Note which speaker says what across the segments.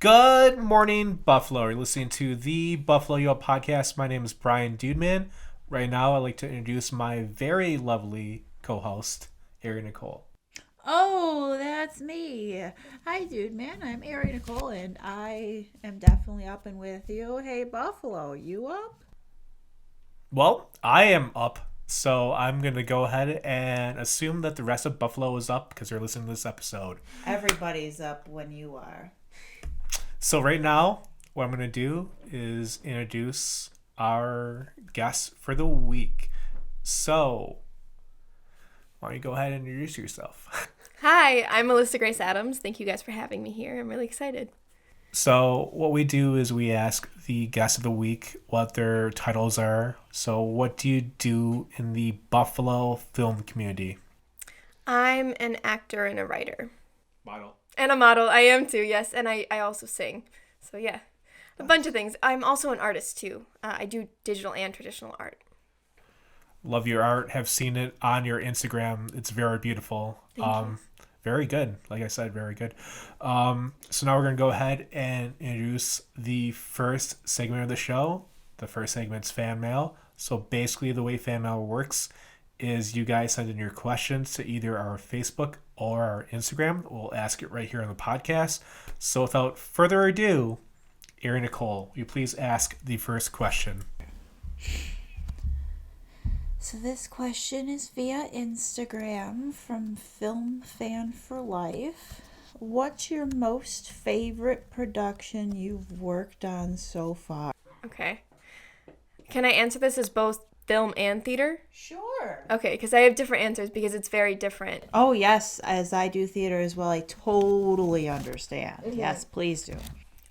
Speaker 1: Good morning, Buffalo. You're listening to the Buffalo Yo podcast. My name is Brian Dudeman. Right now, I'd like to introduce my very lovely co-host, Ari Nicole.
Speaker 2: Oh, that's me. Hi, dude, man. I'm Ari Nicole, and I am definitely up and with you. Hey, Buffalo, you up?
Speaker 1: Well, I am up, so I'm going to go ahead and assume that the rest of Buffalo is up because they're listening to this episode.
Speaker 2: Everybody's up when you are.
Speaker 1: So right now, what I'm going to do is introduce our guest for the week. So, why don't you go ahead and introduce yourself?
Speaker 3: Hi, I'm Alyssa Grace Adams. Thank you guys for having me here. I'm really excited.
Speaker 1: So what we do is we ask the guest of the week what their titles are. So what do you do in the Buffalo film community?
Speaker 3: I'm an actor and a writer.
Speaker 1: Model.
Speaker 3: And a model. I am too, yes. And I also sing. So yeah, a bunch of things. I'm also an artist too. I do digital and traditional art.
Speaker 1: Love your art. Have seen it on your Instagram. It's very beautiful.
Speaker 3: Thank you.
Speaker 1: Very good. Like I said, very good. So now we're going to go ahead and introduce the first segment of the show. The first segment's fan mail. So basically the way fan mail works is you guys send in your questions to either our Facebook or our Instagram. We'll ask it right here on the podcast. So without further ado, Ari Nicole, will you please ask the first question?
Speaker 2: So this question is via Instagram from Film Fan for Life. What's your most favorite production you've worked on so far?
Speaker 3: Okay. Can I answer this as both film and theater?
Speaker 2: Sure.
Speaker 3: Okay, because I have different answers because it's very different.
Speaker 2: Oh, yes, as I do theater as well. I totally understand. Mm-hmm. Yes, please do.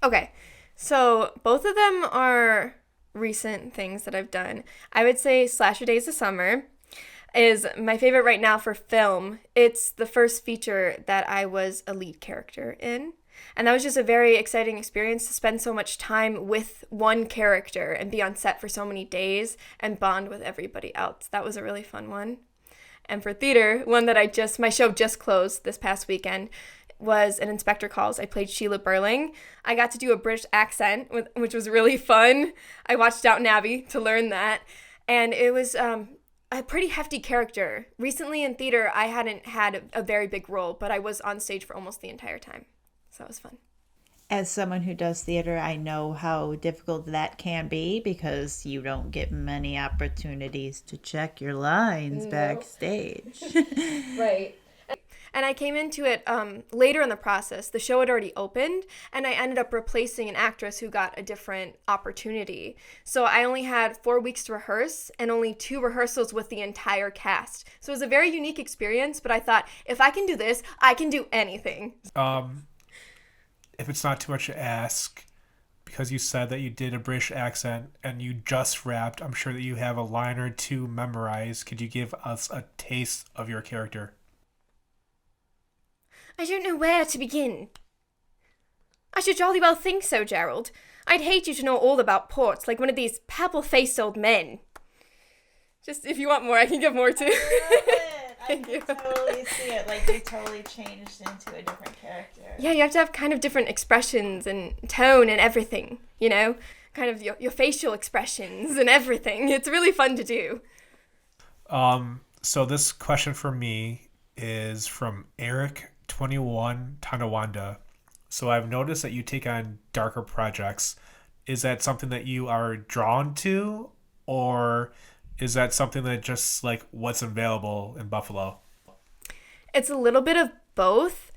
Speaker 3: Okay, so both of them are recent things that I've done. I would say Slasher Days of Summer is my favorite right now for film. It's the first feature that I was a lead character in. And that was just a very exciting experience to spend so much time with one character and be on set for so many days and bond with everybody else. That was a really fun one. And for theater, one that my show just closed this past weekend was an Inspector Calls. I played Sheila Burling. I got to do a British accent, which was really fun. I watched Downton Abbey to learn that. And it was a pretty hefty character. Recently in theater, I hadn't had a very big role, but I was on stage for almost the entire time. So it was fun.
Speaker 2: As someone who does theater, I know how difficult that can be because you don't get many opportunities to check your lines backstage.
Speaker 3: Right. And I came into it later in the process. The show had already opened, and I ended up replacing an actress who got a different opportunity. So I only had 4 weeks to rehearse and only 2 rehearsals with the entire cast. So it was a very unique experience, but I thought, if I can do this, I can do anything.
Speaker 1: If it's not too much to ask, because you said that you did a British accent and you just rapped, I'm sure that you have a line or two memorized. Could you give us a taste of your character?
Speaker 3: I don't know where to begin. I should jolly well think so, Gerald. I'd hate you to know all about ports, like one of these purple-faced old men. Just, if you want more, I can give more too.
Speaker 2: I love it. I
Speaker 3: Thank
Speaker 2: can
Speaker 3: you.
Speaker 2: totally see it. Like, you totally changed into a different character.
Speaker 3: Yeah, you have to have kind of different expressions and tone and everything, you know? Kind of your facial expressions and everything. It's really fun to do.
Speaker 1: So this question for me is from Eric21 Tanawanda. So I've noticed that you take on darker projects. Is that something that you are drawn to, or is that something that just like what's available in Buffalo?
Speaker 3: It's a little bit of both.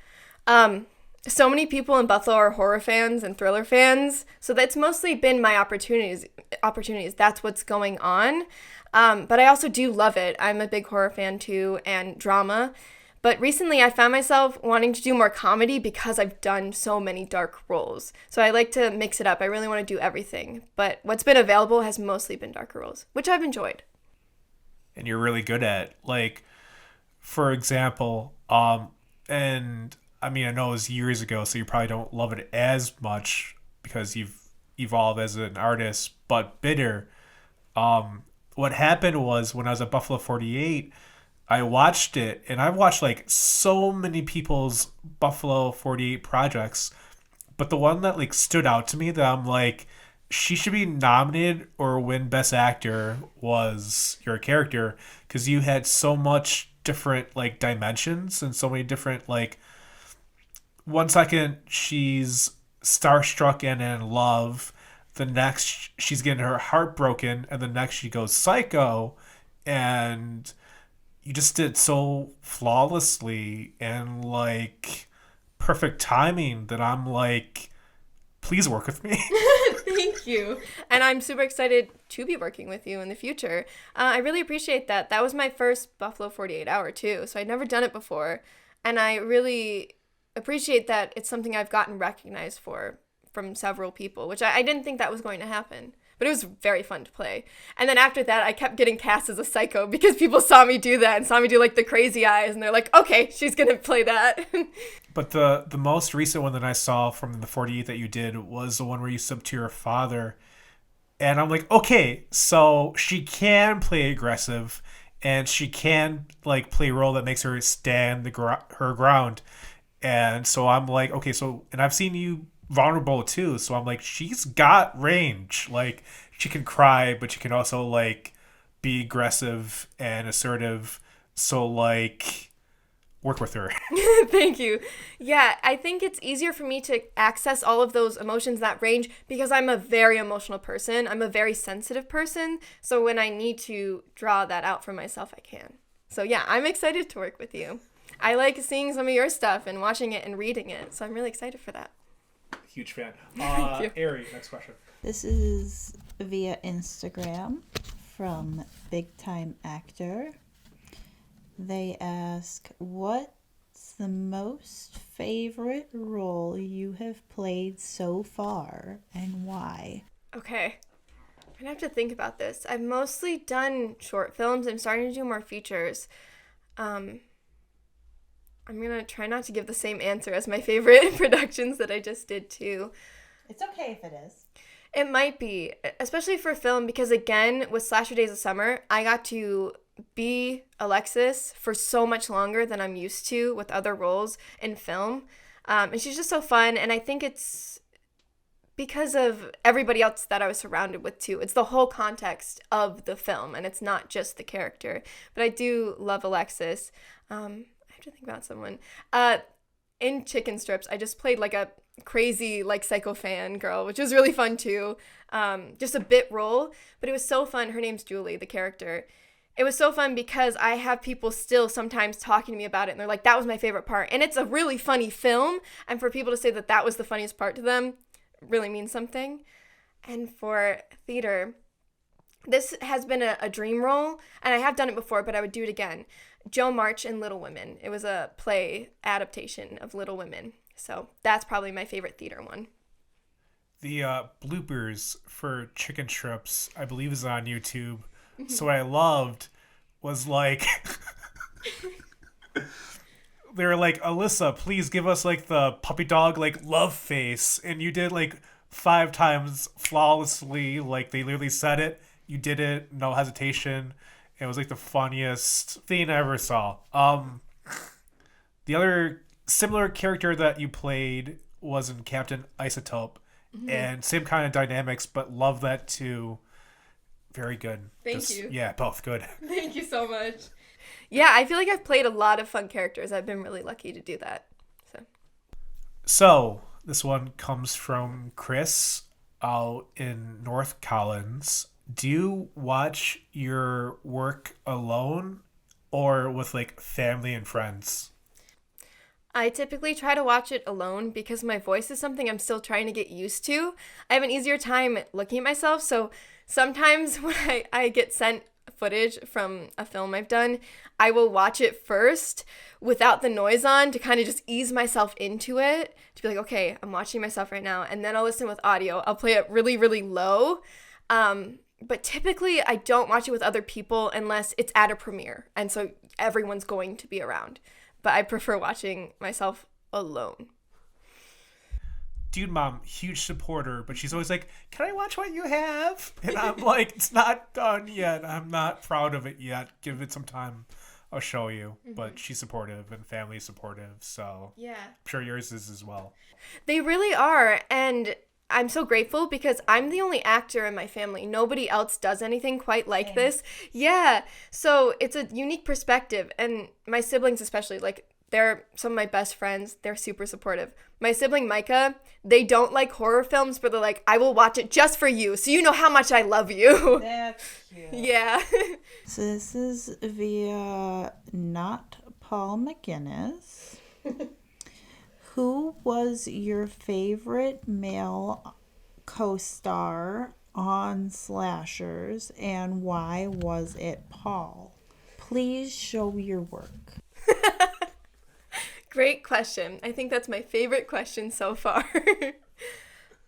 Speaker 3: So many people in Buffalo are horror fans and thriller fans, so that's mostly been my opportunities. That's what's going on. But I also do love it. I'm a big horror fan too, and drama. But recently I found myself wanting to do more comedy because I've done so many dark roles. So I like to mix it up. I really want to do everything. But what's been available has mostly been darker roles, which I've enjoyed.
Speaker 1: And you're really good at, like, for example, and I mean, I know it was years ago, so you probably don't love it as much because you've evolved as an artist, but Bitter, what happened was when I was at Buffalo 48, I watched it, and I've watched like so many people's Buffalo 48 projects, But the one that like stood out to me that I'm like, she should be nominated or win Best Actor was your character, because you had so much different like dimensions and so many different like, one second she's starstruck and in love, the next she's getting her heart broken, and the next she goes psycho, and you just did so flawlessly and like perfect timing that I'm like, please work with me.
Speaker 3: Thank you. And I'm super excited to be working with you in the future. I really appreciate that. That was my first Buffalo 48 hour too, so I'd never done it before. And I really appreciate that it's something I've gotten recognized for from several people, which I didn't think that was going to happen. But it was very fun to play. And then after that, I kept getting cast as a psycho because people saw me do that and saw me do like the crazy eyes. And they're like, okay, she's going to play that.
Speaker 1: But the most recent one that I saw from the 48 that you did was the one where you subbed to your father. And I'm like, okay, so she can play aggressive and she can like play a role that makes her stand her ground. And so I'm like, okay, so, and I've seen you vulnerable too, so I'm like, she's got range. Like, she can cry, but she can also like be aggressive and assertive, so like, work with her.
Speaker 3: Thank you. Yeah, I think it's easier for me to access all of those emotions, that range, because I'm a very emotional person. I'm a very sensitive person, so when I need to draw that out for myself, I can. So yeah, I'm excited to work with you. I like seeing some of your stuff and watching it and reading it, so I'm really excited for that.
Speaker 1: Huge fan.
Speaker 3: Thank you.
Speaker 1: Ari, next question.
Speaker 2: This is via Instagram from Big Time Actor. They ask, what's the most favorite role you have played so far and why?
Speaker 3: Okay. I'm gonna have to think about this. I've mostly done short films. I'm starting to do more features. I'm gonna try not to give the same answer as my favorite productions that I just did too.
Speaker 2: It's okay if it is.
Speaker 3: It might be, especially for film, because again, with Slasher Days of Summer, I got to be Alexis for so much longer than I'm used to with other roles in film. And she's just so fun, and I think it's because of everybody else that I was surrounded with too. It's the whole context of the film, and it's not just the character. But I do love Alexis. To think about someone in Chicken Strips. I just played like a crazy like psycho fan girl, which was really fun too. Just a bit role, but it was so fun. Her name's Julie, the character. It was so fun because I have people still sometimes talking to me about it, and they're like, that was my favorite part, and it's a really funny film, and for people to say that that was the funniest part to them really means something. And for theater, this has been a dream role, and I have done it before, but I would do it again. Jo March in Little Women. It was a play adaptation of Little Women. So that's probably my favorite theater one.
Speaker 1: The bloopers for Chicken Strips, I believe, is on YouTube. So what I loved was like, they were like, Alyssa, please give us like the puppy dog like love face. And you did like 5 times flawlessly. Like they literally said it. You did it, no hesitation. It was like the funniest thing I ever saw. The other similar character that you played was in Captain Isotope. And same kind of dynamics, but love that too. Very good.
Speaker 3: Thank you.
Speaker 1: Yeah, both good.
Speaker 3: Thank you so much. Yeah, I feel like I've played a lot of fun characters. I've been really lucky to do that.
Speaker 1: So this one comes from Chris out in North Collins. Do you watch your work alone or with like family and friends?
Speaker 3: I typically try to watch it alone because my voice is something I'm still trying to get used to. I have an easier time looking at myself, so sometimes when I get sent footage from a film I've done, I will watch it first without the noise on to kind of just ease myself into it, to be like, okay, I'm watching myself right now, and then I'll listen with audio. I'll play it really, really low. But typically I don't watch it with other people unless it's at a premiere, and so everyone's going to be around. But I prefer watching myself alone.
Speaker 1: Dude, mom, huge supporter, but she's always like, can I watch what you have? And I'm like, it's not done yet. I'm not proud of it yet. Give it some time. I'll show you. But she's supportive and family supportive, so
Speaker 3: Yeah.
Speaker 1: I'm sure yours is as well.
Speaker 3: They really are, and I'm so grateful because I'm the only actor in my family. Nobody else does anything quite like this. Yeah, so it's a unique perspective, and my siblings especially, like, they're some of my best friends. They're super supportive. My sibling Micah, they don't like horror films, but they're like, I will watch it just for you, so you know how much I love you.
Speaker 2: That's cute.
Speaker 3: Yeah.
Speaker 2: So this is via not Paul McGinnis. Who was your favorite male co-star on Slashers, and why was it Paul? Please show your work.
Speaker 3: Great question. I think that's my favorite question so far.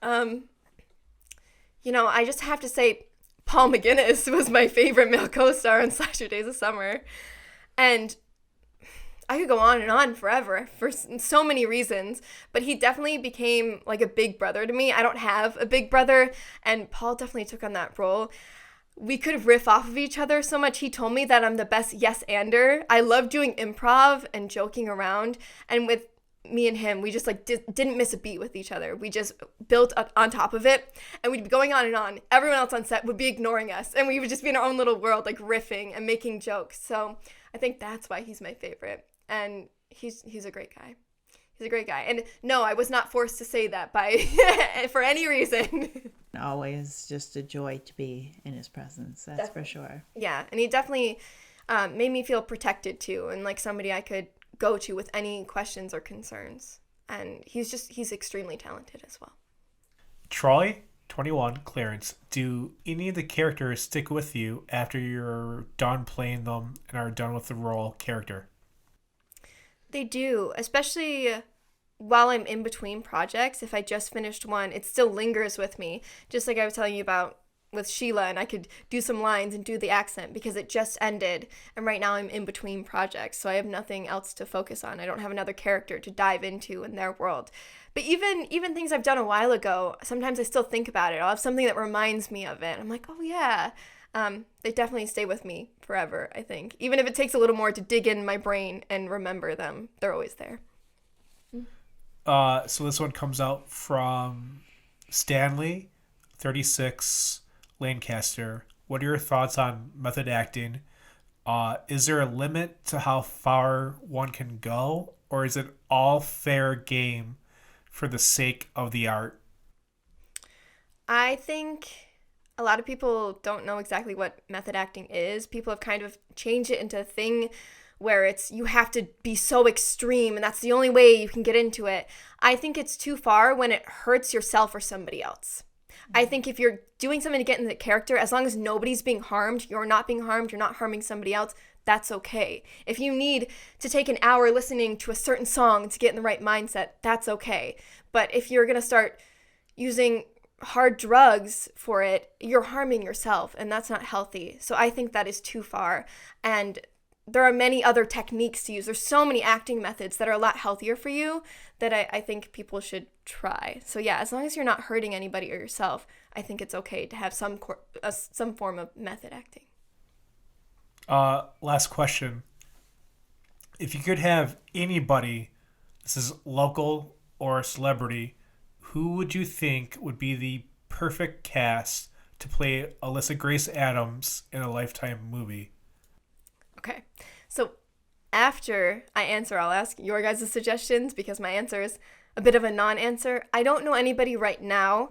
Speaker 3: I just have to say Paul McGinnis was my favorite male co-star on Slasher Days of Summer. And I could go on and on forever for so many reasons, but he definitely became like a big brother to me. I don't have a big brother, and Paul definitely took on that role. We could riff off of each other so much. He told me that I'm the best yes-ander. I love doing improv and joking around, and with me and him, we just like didn't miss a beat with each other. We just built up on top of it, and we'd be going on and on. Everyone else on set would be ignoring us, and we would just be in our own little world, like riffing and making jokes. So I think that's why he's my favorite. And he's a great guy. He's a great guy. And no, I was not forced to say that for any reason.
Speaker 2: Always just a joy to be in his presence. That's for sure.
Speaker 3: Yeah, and he definitely made me feel protected too, and like somebody I could go to with any questions or concerns. And he's extremely talented as well.
Speaker 1: Troy, 21, Clarence, do any of the characters stick with you after you're done playing them and are done with the role character?
Speaker 3: They do, especially while I'm in between projects. If I just finished one, it still lingers with me. Just like I was telling you about with Sheila, and I could do some lines and do the accent because it just ended. And right now I'm in between projects, so I have nothing else to focus on. I don't have another character to dive into in their world. But even things I've done a while ago, sometimes I still think about it. I'll have something that reminds me of it. I'm like, oh yeah. They definitely stay with me forever, I think. Even if it takes a little more to dig in my brain and remember them, they're always there.
Speaker 1: So this one comes out from Stanley, 36, Lancaster. What are your thoughts on method acting? Is there a limit to how far one can go, or is it all fair game for the sake of the art?
Speaker 3: I think a lot of people don't know exactly what method acting is. People have kind of changed it into a thing where it's you have to be so extreme and that's the only way you can get into it. I think it's too far when it hurts yourself or somebody else. I think if you're doing something to get into the character, as long as nobody's being harmed, you're not being harmed, you're not harming somebody else, that's okay. If you need to take an hour listening to a certain song to get in the right mindset, that's okay. But if you're going to start using hard drugs for it, you're harming yourself, and that's not healthy. So I think that is too far. And there are many other techniques to use. There's so many acting methods that are a lot healthier for you that I think people should try. So yeah, as long as you're not hurting anybody or yourself, I think it's okay to have some form of method acting.
Speaker 1: Last question. If you could have anybody, this is local or celebrity, who would you think would be the perfect cast to play Alyssa Grace Adams in a Lifetime movie?
Speaker 3: Okay, so after I answer, I'll ask your guys' suggestions because my answer is a bit of a non-answer. I don't know anybody right now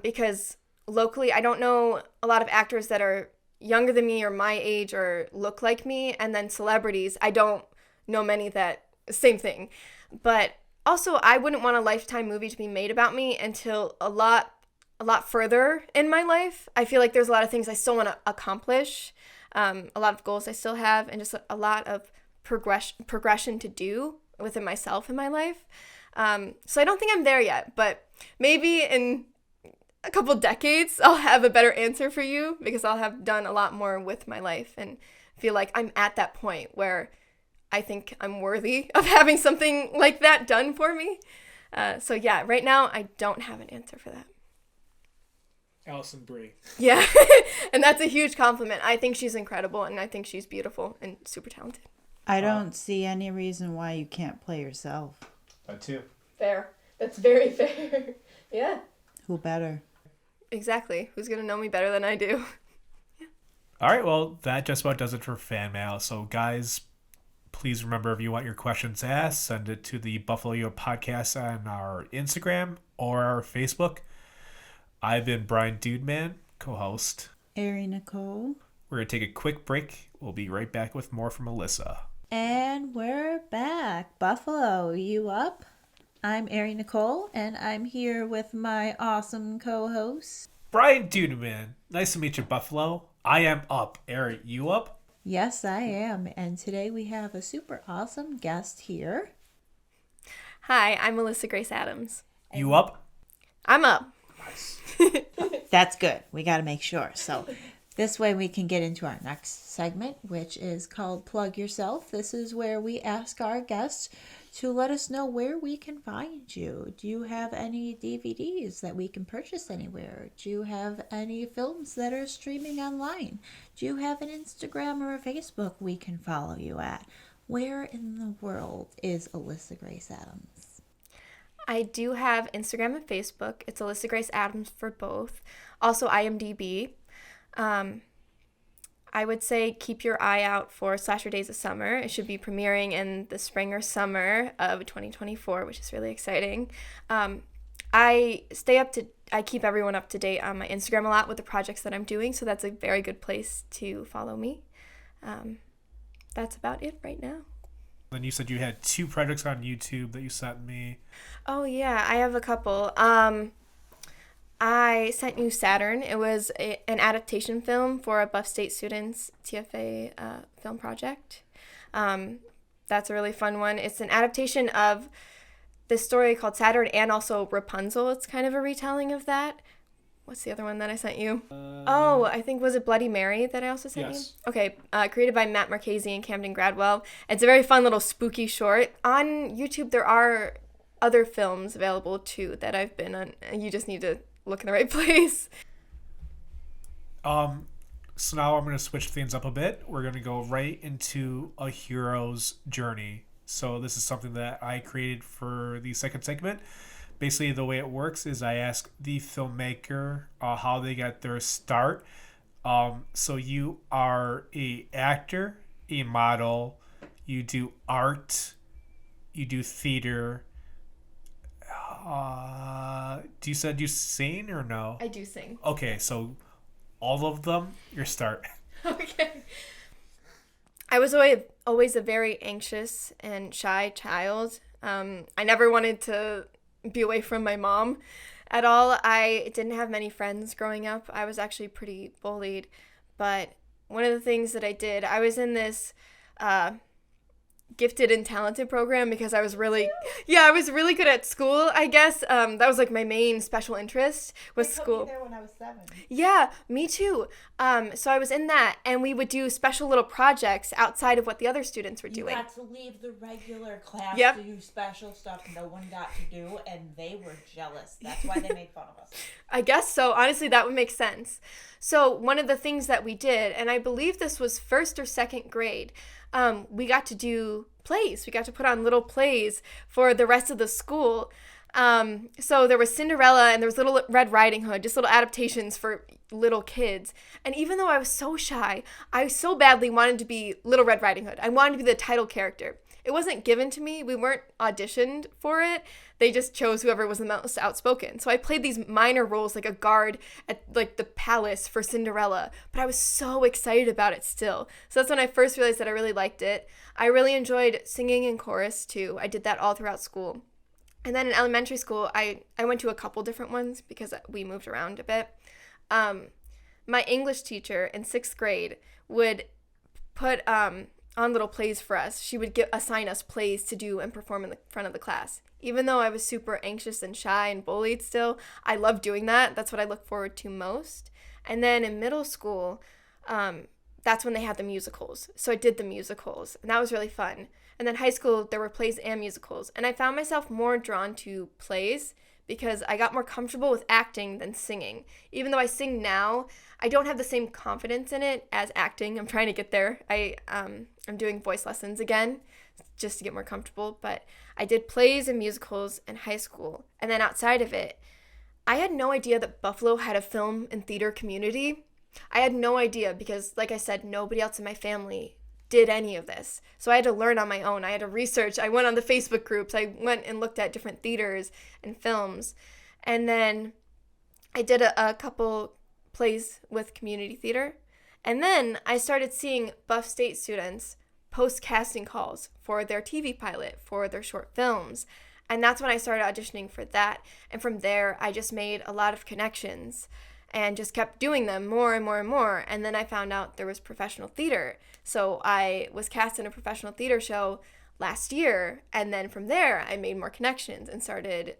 Speaker 3: because locally I don't know a lot of actors that are younger than me or my age or look like me, and then celebrities, I don't know many that, same thing. But also, I wouldn't want a Lifetime movie to be made about me until a lot further in my life. I feel like there's a lot of things I still want to accomplish, a lot of goals I still have, and just a lot of progression to do within myself in my life. So I don't think I'm there yet, but maybe in a couple decades I'll have a better answer for you because I'll have done a lot more with my life and feel like I'm at that point where I think I'm worthy of having something like that done for me. So yeah, right now I don't have an answer for that.
Speaker 1: Allison Brie.
Speaker 3: Yeah, and that's a huge compliment. I think she's incredible, and I think she's beautiful and super talented.
Speaker 2: I don't see any reason why you can't play yourself.
Speaker 1: That too.
Speaker 3: Fair. That's very fair. Yeah.
Speaker 2: Who better?
Speaker 3: Exactly. Who's going to know me better than I do?
Speaker 1: All right, well, that just about does it for fan mail. So, guys, please remember, if you want your questions asked, send it to the Buffalo Yo Podcast on our Instagram or our Facebook. I've been Brian Dudeman, co-host.
Speaker 2: Ari Nicole.
Speaker 1: We're going to take a quick break. We'll be right back with more from Alyssa.
Speaker 2: And we're back. Buffalo, you up? I'm Ari Nicole, and I'm here with my awesome co-host.
Speaker 1: Brian Dudeman. Nice to meet you, Buffalo. I am up. Ari, you up?
Speaker 2: Yes, I am. And today we have a super awesome guest here.
Speaker 3: Hi, I'm Alyssa Grace Adams.
Speaker 1: You up?
Speaker 3: I'm up.
Speaker 1: Nice.
Speaker 2: That's good. We got to make sure. So this way we can get into our next segment, which is called Plug Yourself. This is where we ask our guests to let us know where we can find you. Do you have any DVDs that we can purchase anywhere? Do you have any films that are streaming online? Do you have an Instagram or a Facebook we can follow you at? Where in the world is Alyssa Grace Adams?
Speaker 3: I do have Instagram and Facebook. It's Alyssa Grace Adams for both. Also IMDb. I would say keep your eye out for Slasher Days of Summer. It should be premiering in the spring or summer of 2024, which is really exciting. I keep everyone up to date on my Instagram a lot with the projects that I'm doing, so that's a very good place to follow me. That's about it right now.
Speaker 1: Then you said you had 2 projects on YouTube that you sent me.
Speaker 3: Oh yeah, I have a couple. I sent you Saturn. It was an adaptation film for a Buff State students TFA film project. That's a really fun one. It's an adaptation of this story called Saturn and also Rapunzel. It's kind of a retelling of that. What's the other one that I sent you? I think, was it Bloody Mary that I also sent
Speaker 1: Yes.
Speaker 3: you? Okay, created by Matt Marchese and Camden Gradwell. It's a very fun little spooky short. On YouTube, there are other films available too that I've been on. You just need to look in the right place.
Speaker 1: So now I'm going to switch things up a bit. We're going to go right into a hero's journey. So this is something that I created for the second segment. Basically, the way it works is I ask the filmmaker how they got their start. So you are a actor, a model, you do art, you do theater. You said you sing or no?
Speaker 3: I do sing.
Speaker 1: Okay, so all of them, your start.
Speaker 3: Okay. I was always a very anxious and shy child. I never wanted to be away from my mom at all. I didn't have many friends growing up. I was actually pretty bullied. But one of the things that I did, I was in this gifted and talented program because I was really good at school, I guess. That was like my main special interest was school.
Speaker 2: There when I was 7.
Speaker 3: Yeah, me too. So I was in that, and we would do special little projects outside of what the other students were doing.
Speaker 2: You got to leave the regular class
Speaker 3: Yep.
Speaker 2: to do special stuff no one got to do, and they were jealous. That's why they made fun of us.
Speaker 3: I guess so. Honestly, that would make sense. So one of the things that we did, and I believe this was 1st or 2nd grade, we got to do plays. We got to put on little plays for the rest of the school. So there was Cinderella and there was Little Red Riding Hood, just little adaptations for little kids. And even though I was so shy, I so badly wanted to be Little Red Riding Hood. I wanted to be the title character. It wasn't given to me. We weren't auditioned for it. They just chose whoever was the most outspoken. So I played these minor roles like a guard at like the palace for Cinderella, but I was so excited about it still. So that's when I first realized that I really liked it. I really enjoyed singing in chorus too. I did that all throughout school. And then in elementary school, I went to a couple different ones because we moved around a bit. My English teacher in 6th grade would put on little plays for us. She would assign us plays to do and perform in the front of the class. Even though I was super anxious and shy and bullied still, I loved doing that. That's what I look forward to most. And then in middle school, that's when they had the musicals. So I did the musicals, and that was really fun. And then high school, there were plays and musicals. And I found myself more drawn to plays because I got more comfortable with acting than singing. Even though I sing now, I don't have the same confidence in it as acting. I'm trying to get there. I'm doing voice lessons again just to get more comfortable, but I did plays and musicals in high school. And then outside of it, I had no idea that Buffalo had a film and theater community. I had no idea because, like I said, nobody else in my family did any of this. So I had to learn on my own. I had to research. I went on the Facebook groups. I went and looked at different theaters and films. And then I did a couple plays with community theater. And then I started seeing Buff State students post casting calls for their TV pilot, for their short films. And that's when I started auditioning for that. And from there, I just made a lot of connections and just kept doing them more and more and more. And then I found out there was professional theater. So I was cast in a professional theater show last year. And then from there, I made more connections and started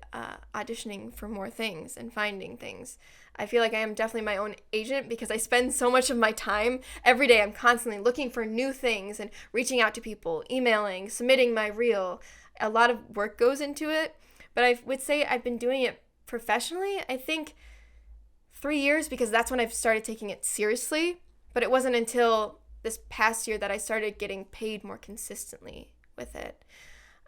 Speaker 3: auditioning for more things and finding things. I feel like I am definitely my own agent because I spend so much of my time every day. I'm constantly looking for new things and reaching out to people, emailing, submitting my reel. A lot of work goes into it, but I would say I've been doing it professionally, I think 3 years, because that's when I've started taking it seriously. But it wasn't until this past year that I started getting paid more consistently with it.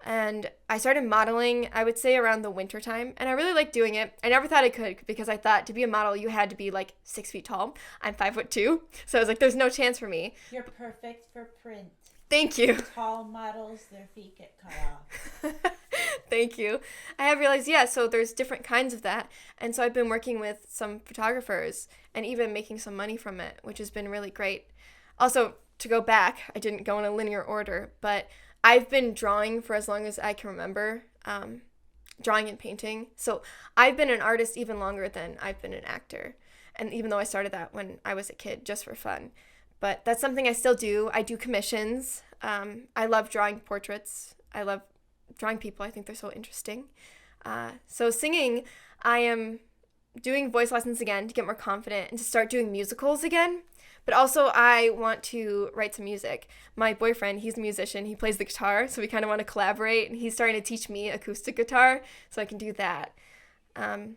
Speaker 3: And I started modeling, I would say, around the winter time, and I really liked doing it. I never thought I could because I thought to be a model, you had to be like 6 feet tall. I'm 5'2", so I was like, there's no chance for me.
Speaker 2: You're perfect for print.
Speaker 3: Thank you.
Speaker 2: Tall models, their feet get cut off.
Speaker 3: Thank you. I have realized, so there's different kinds of that. And so I've been working with some photographers and even making some money from it, which has been really great. Also, to go back, I didn't go in a linear order, but I've been drawing for as long as I can remember, drawing and painting. So I've been an artist even longer than I've been an actor. And even though I started that when I was a kid, just for fun. But that's something I still do. I do commissions. I love drawing portraits. I love drawing people. I think they're so interesting. So singing, I am doing voice lessons again to get more confident and to start doing musicals again. But also I want to write some music. My boyfriend, he's a musician. He plays the guitar, so we kind of want to collaborate. And he's starting to teach me acoustic guitar, so I can do that. I'm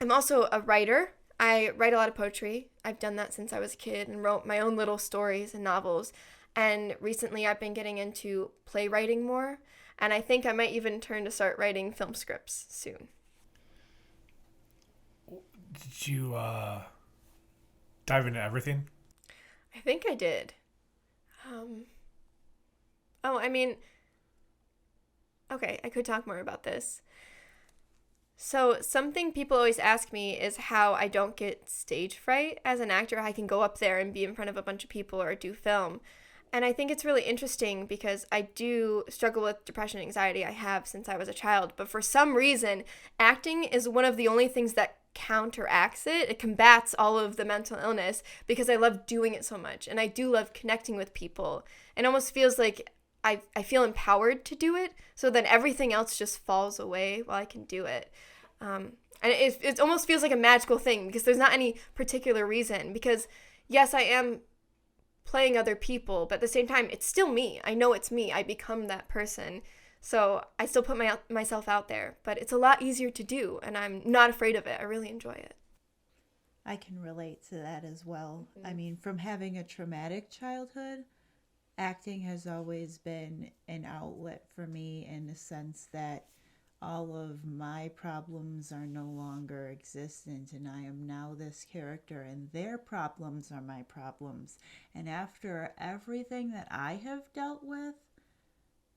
Speaker 3: also a writer. I write a lot of poetry. I've done that since I was a kid and wrote my own little stories and novels. And recently I've been getting into playwriting more. And I think I might even turn to start writing film scripts soon.
Speaker 1: Did you dive into everything?
Speaker 3: I think I did. Okay, I could talk more about this. So something people always ask me is how I don't get stage fright as an actor. I can go up there and be in front of a bunch of people or do film. And I think it's really interesting because I do struggle with depression and anxiety. I have since I was a child. But for some reason, acting is one of the only things that counteracts it. It combats all of the mental illness because I love doing it so much. And I do love connecting with people. It almost feels like I feel empowered to do it, so then everything else just falls away while I can do it. And it almost feels like a magical thing because there's not any particular reason. Because, yes, I am playing other people, but at the same time, it's still me. I know it's me. I become that person. So I still put myself out there. But it's a lot easier to do, and I'm not afraid of it. I really enjoy it.
Speaker 2: I can relate to that as well. I mean, from having a traumatic childhood, acting has always been an outlet for me in the sense that all of my problems are no longer existent and I am now this character and their problems are my problems. And after everything that I have dealt with,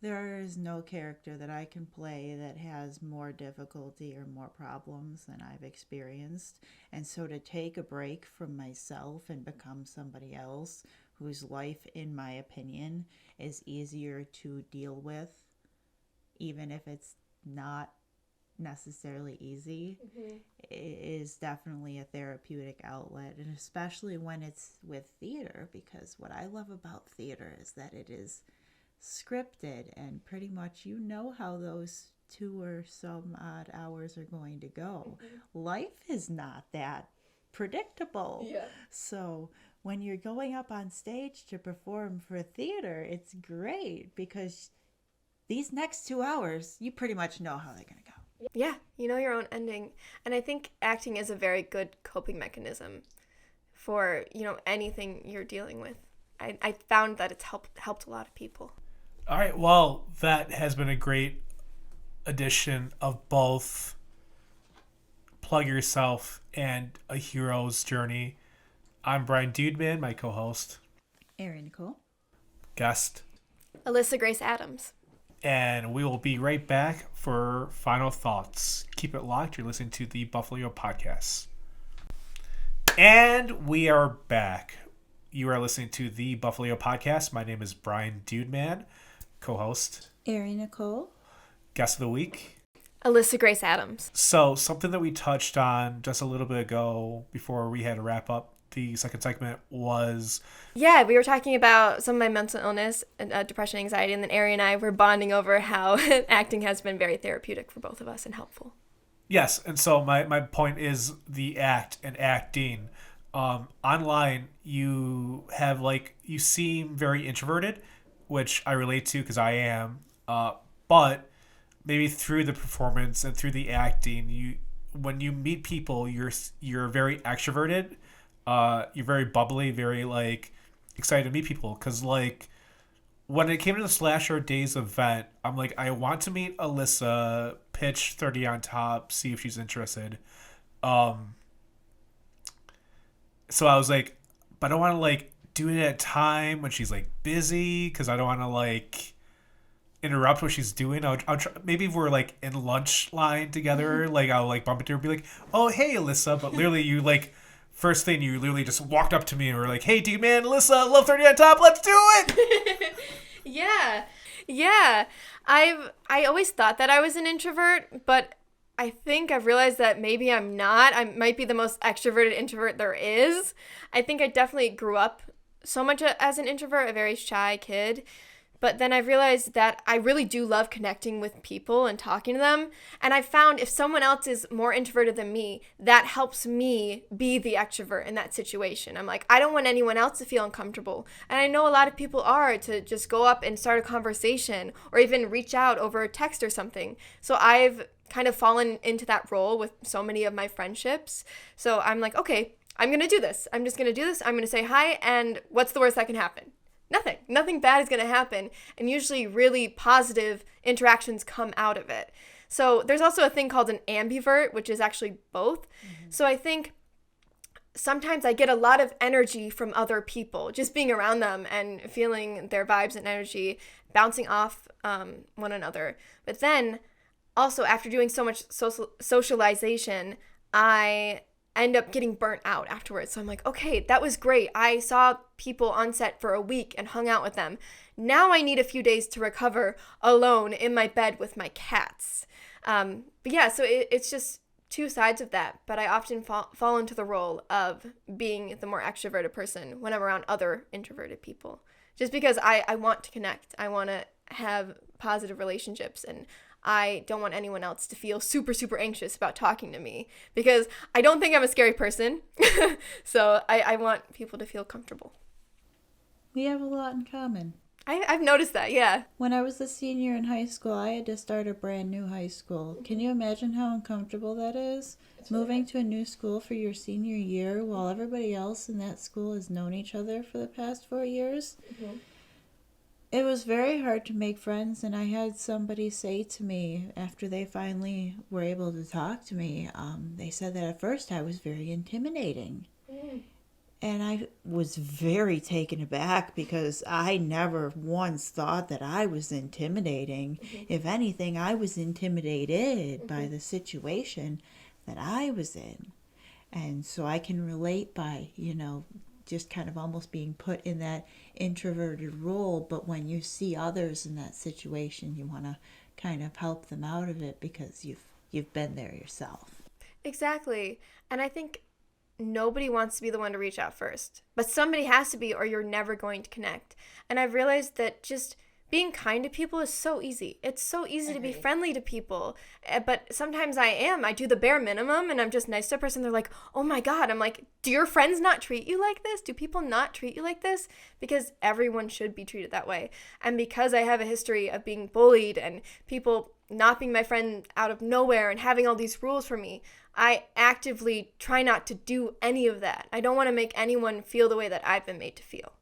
Speaker 2: there is no character that I can play that has more difficulty or more problems than I've experienced. And so to take a break from myself and become somebody else whose life, in my opinion, is easier to deal with, even if it's not necessarily easy, is definitely a therapeutic outlet, and especially when it's with theater, because what I love about theater is that it is scripted and pretty much you know how those 2 or some odd hours are going to go. Life is not that predictable. So when you're going up on stage to perform for theater, it's great because these next 2 hours, you pretty much know how they're going to go.
Speaker 3: Yeah, you know your own ending. And I think acting is a very good coping mechanism for, anything you're dealing with. I found that it's helped a lot of people.
Speaker 1: All right, well, that has been a great edition of both Plug Yourself and A Hero's Journey. I'm Brian Dudeman, my co-host,
Speaker 2: Erin Nicole.
Speaker 1: guest,
Speaker 3: Alyssa Grace Adams.
Speaker 1: and we will be right back for final thoughts. Keep it locked. You're listening to the Buffalo Podcast. And we are back. You are listening to the Buffalo Podcast. My name is Brian Dudeman, co-host,
Speaker 2: Erin Nicole.
Speaker 1: guest of the week.
Speaker 3: Alyssa Grace Adams.
Speaker 1: So something that we touched on just a little bit ago before we had to wrap up the second segment was...
Speaker 3: Yeah, we were talking about some of my mental illness, depression, anxiety, and then Ari and I were bonding over how acting has been very therapeutic for both of us and helpful.
Speaker 1: Yes, and so my point is the act and acting. Online, you have you seem very introverted, which I relate to because I am. But maybe through the performance and through the acting, when you meet people, you're very extroverted. You're very bubbly, very excited to meet people. Because when it came to the Slasher Days event, I'm like, I want to meet Alyssa, pitch 30 on top, see if she's interested. So I was like, but I don't want to do it at a time when she's busy, because I don't want to interrupt what she's doing. I'll try, maybe if we're in lunch line together, I'll bump into her and be like, oh hey Alyssa, but literally you first thing you literally just walked up to me and were like, hey dude man, Alyssa, love 30 on top, let's do it.
Speaker 3: Yeah. I always thought that I was an introvert, but I think I've realized that maybe I'm not. I might be the most extroverted introvert there is. I think I definitely grew up so much as an introvert, a very shy kid. But then I realized that I really do love connecting with people and talking to them. And I found if someone else is more introverted than me, that helps me be the extrovert in that situation. I'm like, I don't want anyone else to feel uncomfortable. And I know a lot of people are to just go up and start a conversation or even reach out over a text or something. So I've kind of fallen into that role with so many of my friendships. So I'm like, okay, I'm going to do this. I'm just going to do this. I'm going to say hi. And what's the worst that can happen? Nothing bad is going to happen, and usually really positive interactions come out of it. So there's also a thing called an ambivert, which is actually both. Mm-hmm. So I think sometimes I get a lot of energy from other people, just being around them and feeling their vibes and energy bouncing off one another. But then also after doing so much socialization, I end up getting burnt out afterwards. So I'm like, okay, that was great. I saw people on set for a week and hung out with them. Now I need a few days to recover alone in my bed with my cats. But yeah, so it's just two sides of that. But I often fall into the role of being the more extroverted person when I'm around other introverted people. Just because I want to connect. I want to have positive relationships, and I don't want anyone else to feel super, super anxious about talking to me because I don't think I'm a scary person. So I want people to feel comfortable.
Speaker 2: We have a lot in common.
Speaker 3: I've noticed that, yeah.
Speaker 2: When I was a senior in high school, I had to start a brand new high school. Can you imagine how uncomfortable that is? Moving to a new school for your senior year while everybody else in that school has known each other for the past 4 years. Mm-hmm. It was very hard to make friends, and I had somebody say to me after they finally were able to talk to me, they said that at first I was very intimidating. Mm. And I was very taken aback because I never once thought that I was intimidating. Mm-hmm. If anything, I was intimidated by the situation that I was in. And so I can relate by, just kind of almost being put in that introverted role. But when you see others in that situation, you want to kind of help them out of it because you've been there yourself.
Speaker 3: Exactly. And I think nobody wants to be the one to reach out first, but somebody has to be, or you're never going to connect. And I've realized that just being kind to people is so easy. It's so easy to be friendly to people. But sometimes I do the bare minimum and I'm just nice to a person. They're like, oh my God. I'm like, do your friends not treat you like this? Do people not treat you like this? Because everyone should be treated that way. And because I have a history of being bullied and people not being my friend out of nowhere and having all these rules for me. I actively try not to do any of that. I don't want to make anyone feel the way that I've been made to feel.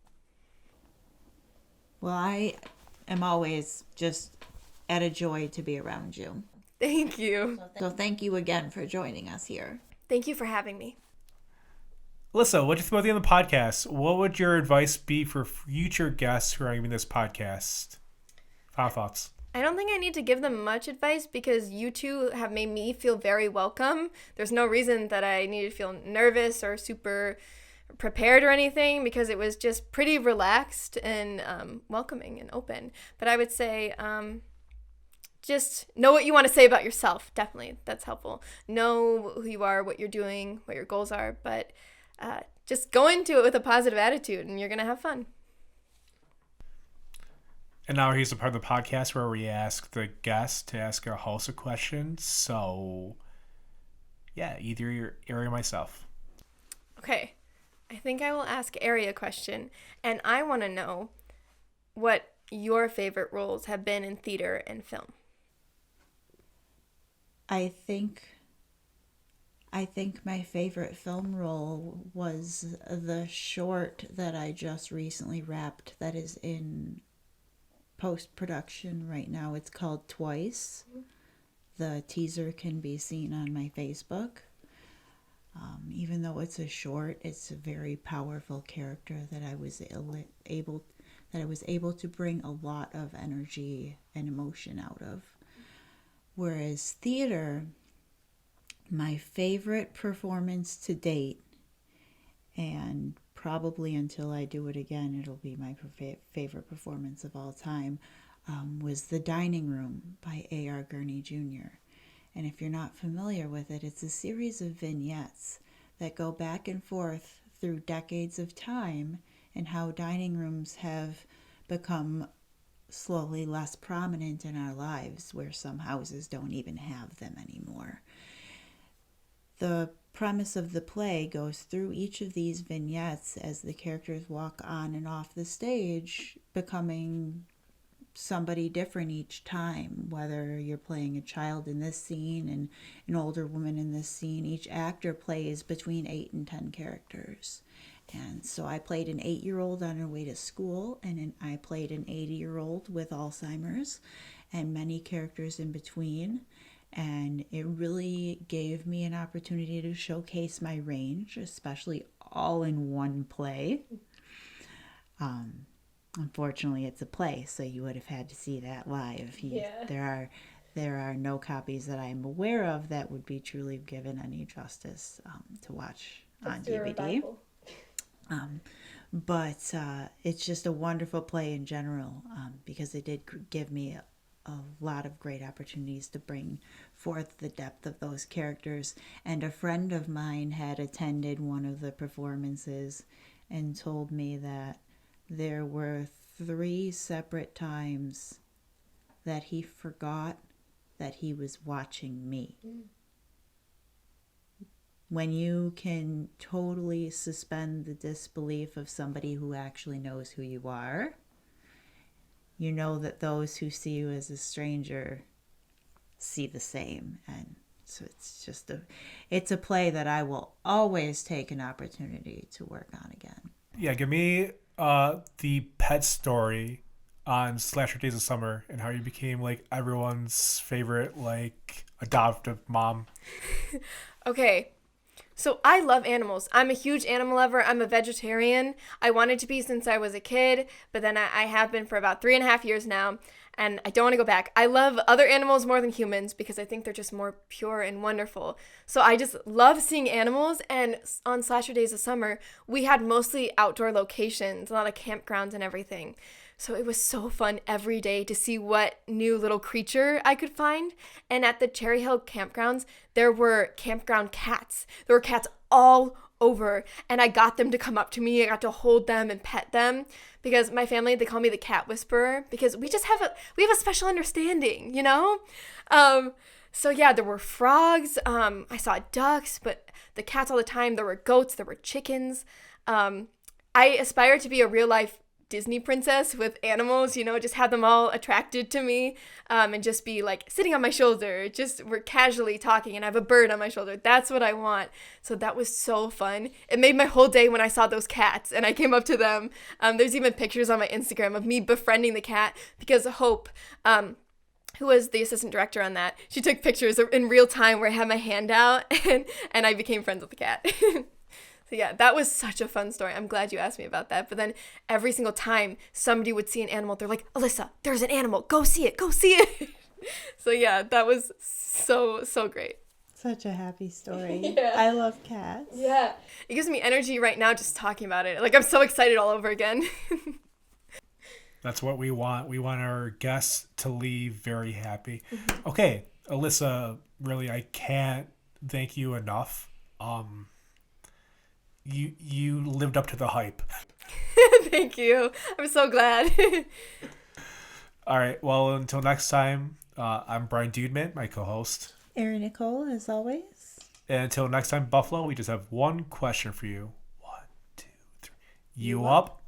Speaker 2: Well, I am always just at a joy to be around you.
Speaker 3: Thank you.
Speaker 2: So thank you again for joining us here.
Speaker 3: Thank you for having me.
Speaker 1: Alyssa, what do you think about the end of the podcast? What would your advice be for future guests who are giving this podcast? Final thoughts.
Speaker 3: I don't think I need to give them much advice because you two have made me feel very welcome. There's no reason that I need to feel nervous or super prepared or anything because it was just pretty relaxed and welcoming and open. But I would say just know what you want to say about yourself. Definitely. That's helpful. Know who you are, what you're doing, what your goals are. But just go into it with a positive attitude and you're going to have fun.
Speaker 1: And now here's a part of the podcast where we ask the guest to ask our host a question. So, yeah, either Ari or myself.
Speaker 3: Okay. I think I will ask Ari a question. And I want to know what your favorite roles have been in theater and film.
Speaker 2: I think my favorite film role was the short that I just recently wrapped that is in post-production right now. It's called Twice. The teaser can be seen on my Facebook. Even though it's a short, it's a very powerful character that I was able to bring a lot of energy and emotion out of. Whereas theater, my favorite performance to date, and probably until I do it again, it'll be my favorite performance of all time, was The Dining Room by A.R. Gurney Jr. And if you're not familiar with it, it's a series of vignettes that go back and forth through decades of time and how dining rooms have become slowly less prominent in our lives, where some houses don't even have them anymore. The premise of the play goes through each of these vignettes as the characters walk on and off the stage, becoming somebody different each time. Whether you're playing a child in this scene and an older woman in this scene, each actor plays between 8 and 10 characters. And so I played an 8-year-old on her way to school, and I played an 80-year-old with Alzheimer's, and many characters in between. And it really gave me an opportunity to showcase my range, especially all in one play. Unfortunately, it's a play, so you would have had to see that live. There are no copies that I am aware of that would be truly given any justice to watch on DVD. But it's just a wonderful play in general because it did give me a lot of great opportunities to bring forth the depth of those characters. And a friend of mine had attended one of the performances and told me that there were 3 separate times that he forgot that he was watching me. When you can totally suspend the disbelief of somebody who actually knows who you are, you know that those who see you as a stranger see the same. And so it's a play that I will always take an opportunity to work on again.
Speaker 1: Yeah, give me the pet story on Slasher Days of Summer and how you became like everyone's favorite like adoptive mom.
Speaker 3: Okay. So I love animals. I'm a huge animal lover. I'm a vegetarian. I wanted to be since I was a kid, but then I have been for about 3.5 years now, and I don't want to go back. I love other animals more than humans because I think they're just more pure and wonderful. So I just love seeing animals, and on Slasher Days of Summer, we had mostly outdoor locations, a lot of campgrounds and everything. So it was so fun every day to see what new little creature I could find. And at the Cherry Hill campgrounds, there were campground cats. There were cats all over. And I got them to come up to me. I got to hold them and pet them. Because my family, they call me the cat whisperer. Because we have a special understanding, you know? So yeah, there were frogs. I saw ducks, but the cats all the time. There were goats. There were chickens. I aspire to be a real life Disney princess with animals, just have them all attracted to me, and just be like sitting on my shoulder, just we're casually talking and I have a bird on my shoulder. That's what I want. So that was so fun. It made my whole day when I saw those cats and I came up to them. There's even pictures on my Instagram of me befriending the cat because Hope, who was the assistant director on that, she took pictures in real time where I had my hand out and I became friends with the cat. So yeah, that was such a fun story. I'm glad you asked me about that. But then every single time somebody would see an animal, they're like, Alyssa, there's an animal. Go see it. Go see it. So yeah, that was so great.
Speaker 2: Such a happy story.
Speaker 3: Yeah.
Speaker 2: I love cats.
Speaker 3: Yeah. It gives me energy right now just talking about it. Like, I'm so excited all over again.
Speaker 1: That's what we want. We want our guests to leave very happy. Mm-hmm. Okay, Alyssa, really, I can't thank you enough. You lived up to the hype.
Speaker 3: Thank you. I'm so glad.
Speaker 1: All right. Well, until next time, I'm Brian Dudeman, my co-host.
Speaker 2: Erin Nicole, as always.
Speaker 1: And until next time, Buffalo, we just have one question for you. 1, 2, 3. You up?